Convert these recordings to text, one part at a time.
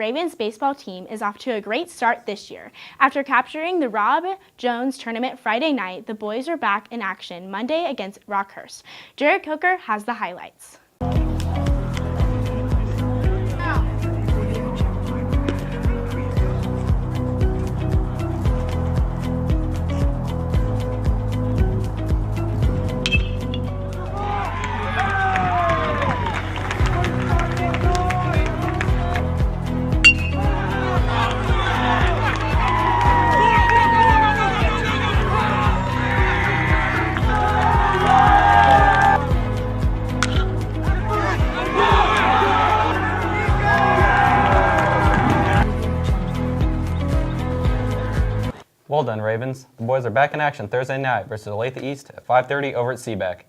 Ravens baseball team is off to a great start this year. After capturing the Rob Jones tournament Friday night, the boys are back in action Monday against Rockhurst. Jared Coker has the highlights. Well done, Ravens. The boys are back in action Thursday night versus Olathe East at 5:30 over at Seaback.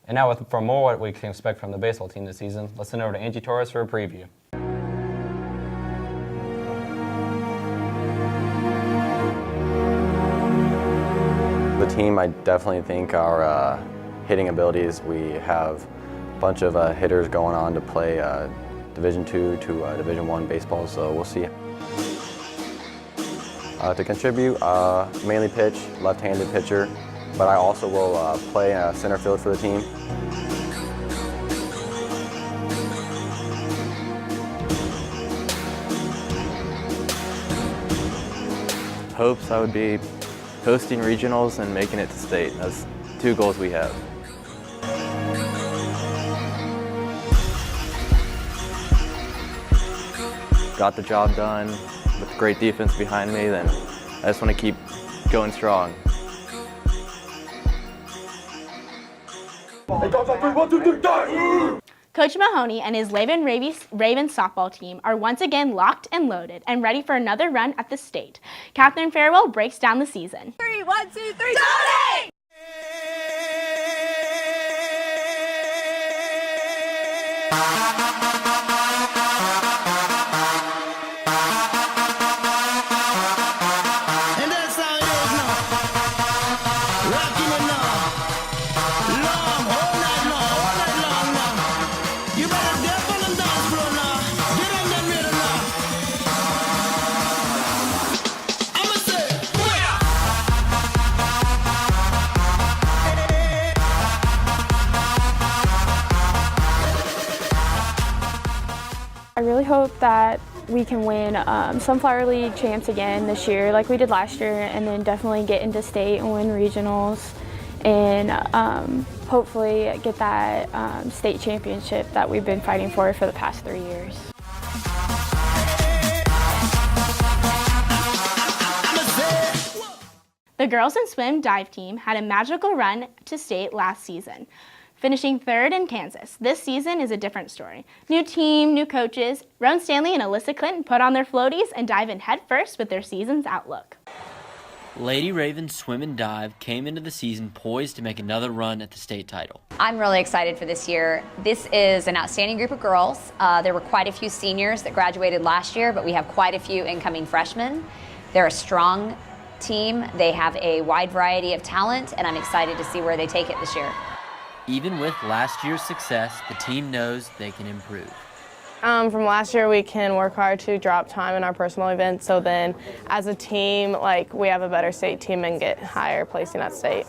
And now for more what we can expect from the baseball team this season, let's send over to Angie Torres for a preview. The team, I definitely think our hitting abilities, we have a bunch of hitters going on to play Division II to Division I baseball, so we'll see. To contribute, mainly pitch, left-handed pitcher, but I also will play center field for the team. Hopes I would be hosting regionals and making it to state. That's 2 goals we have. Got the job done with great defense behind me, then I just want to keep going strong. Coach Mahoney and his Ravens softball team are once again locked and loaded and ready for another run at the state. Catherine Farewell breaks down the season. 3, 1, 2, 3, Tony! I really hope that we can win Sunflower League champs again this year like we did last year, and then definitely get into state and win regionals, and hopefully get that state championship that we've been fighting for the past 3 years. The girls in swim dive team had a magical run to state last season, finishing 3rd in Kansas. This season is a different story. New team, new coaches. Roan Stanley and Alyssa Clinton put on their floaties and dive in head first with their season's outlook. Lady Ravens Swim and Dive came into the season poised to make another run at the state title. I'm really excited for this year. This is an outstanding group of girls. There were quite a few seniors that graduated last year, but we have quite a few incoming freshmen. They're a strong team. They have a wide variety of talent, and I'm excited to see where they take it this year. Even with last year's success, the team knows they can improve. From last year, we can work hard to drop time in our personal events, so then as a team, we have a better state team and get higher placing at state.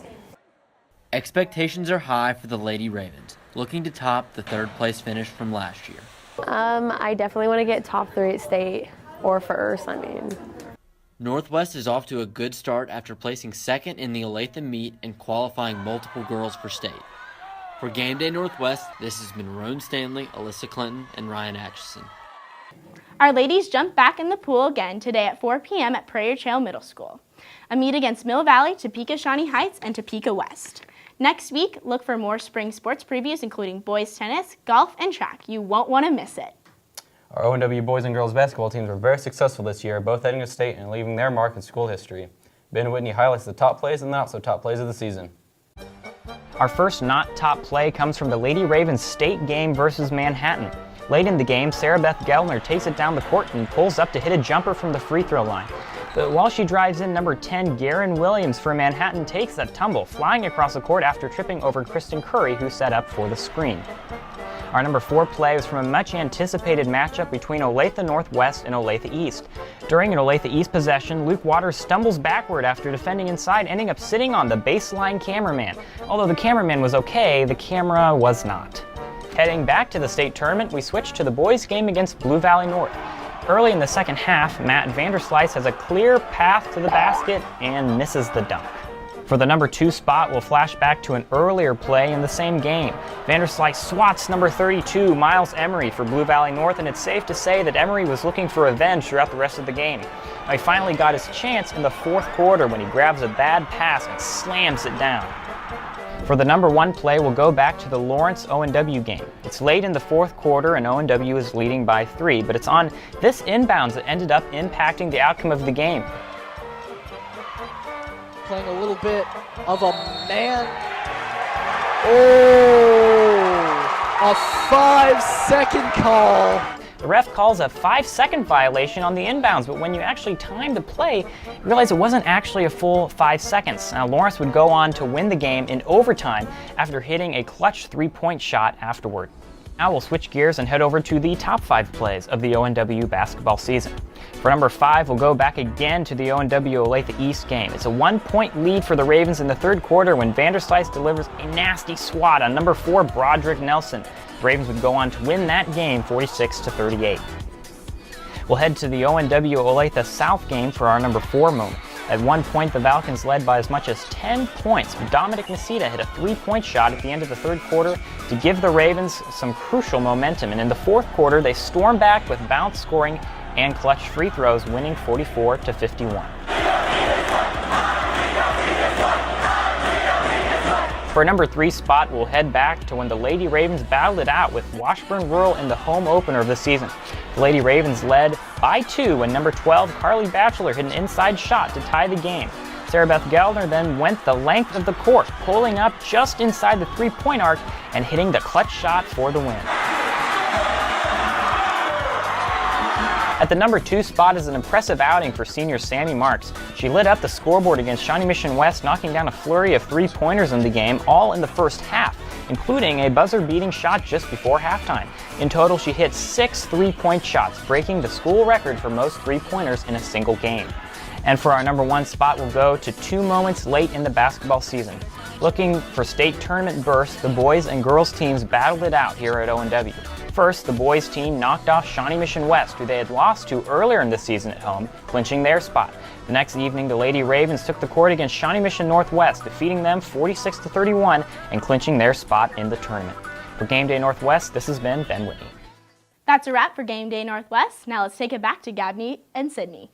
Expectations are high for the Lady Ravens, looking to top the 3rd place finish from last year. I definitely want to get top 3 at state, or first, Northwest is off to a good start after placing 2nd in the Olathe meet and qualifying multiple girls for state. For GameDay Northwest, this has been Roan Stanley, Alyssa Clinton, and Ryan Atchison. Our ladies jump back in the pool again today at 4 p.m. at Prairie Trail Middle School. A meet against Mill Valley, Topeka Shawnee Heights, and Topeka West. Next week, look for more spring sports previews including boys tennis, golf, and track. You won't want to miss it. Our ONW boys and girls basketball teams were very successful this year, both heading to state and leaving their mark in school history. Ben Whitney highlights the top plays and not so top plays of the season. Our first not top play comes from the Lady Ravens state game versus Manhattan. Late in the game, Sarah Beth Gellner takes it down the court and pulls up to hit a jumper from the free throw line. But while she drives in, number 10, Garen Williams for Manhattan takes a tumble, flying across the court after tripping over Kristen Curry, who set up for the screen. Our number 4 play was from a much anticipated matchup between Olathe Northwest and Olathe East. During an Olathe East possession, Luke Waters stumbles backward after defending inside, ending up sitting on the baseline cameraman. Although the cameraman was okay, the camera was not. Heading back to the state tournament, we switched to the boys' game against Blue Valley North. Early in the second half, Matt Vanderslice has a clear path to the basket and misses the dunk. For the number 2 spot, we'll flash back to an earlier play in the same game. Vanderslice swats number 32, Miles Emery, for Blue Valley North, and it's safe to say that Emery was looking for revenge throughout the rest of the game. He finally got his chance in the fourth quarter when he grabs a bad pass and slams it down. For the number 1 play, we'll go back to the Lawrence ONW game. It's late in the fourth quarter and ONW is leading by 3, but it's on this inbounds that ended up impacting the outcome of the game. Playing a little bit of a man. Oh, a 5-second call. The ref calls a 5-second violation on the inbounds, but when you actually time the play, you realize it wasn't actually a full 5 seconds. Now, Lawrence would go on to win the game in overtime after hitting a clutch 3-point shot afterward. Now we'll switch gears and head over to the top 5 plays of the ONW basketball season. For number 5, we'll go back again to the ONW Olathe East game. It's a 1-point lead for the Ravens in the third quarter when Vanderslice delivers a nasty swat on number 4, Broderick Nelson. The Ravens would go on to win that game 46-38. We'll head to the ONW Olathe South game for our number 4 moment. At one point, the Falcons led by as much as 10 points, but Dominic Nasita hit a 3-point shot at the end of the third quarter to give the Ravens some crucial momentum. And in the fourth quarter, they stormed back with bounce scoring and clutch free throws, winning 44-51. For number 3 spot, we'll head back to when the Lady Ravens battled it out with Washburn Rural in the home opener of the season. The Lady Ravens led by 2 when number 12, Carly Batchelor, hit an inside shot to tie the game. Sarah Beth Gellner then went the length of the court, pulling up just inside the 3-point arc and hitting the clutch shot for the win. At the number 2 spot is an impressive outing for senior Sammy Marks. She lit up the scoreboard against Shawnee Mission West, knocking down a flurry of 3-pointers in the game, all in the first half, including a buzzer-beating shot just before halftime. In total, she hit 6 3-point shots, breaking the school record for most 3-pointers in a single game. And for our number 1 spot, we'll go to 2 moments late in the basketball season. Looking for state tournament berths, the boys and girls teams battled it out here at ONW. First, the boys team knocked off Shawnee Mission West, who they had lost to earlier in the season at home, clinching their spot. The next evening, the Lady Ravens took the court against Shawnee Mission Northwest, defeating them 46-31 and clinching their spot in the tournament. For GameDay Northwest, this has been Ben Whitney. That's a wrap for GameDay Northwest. Now let's take it back to Gabney and Sydney.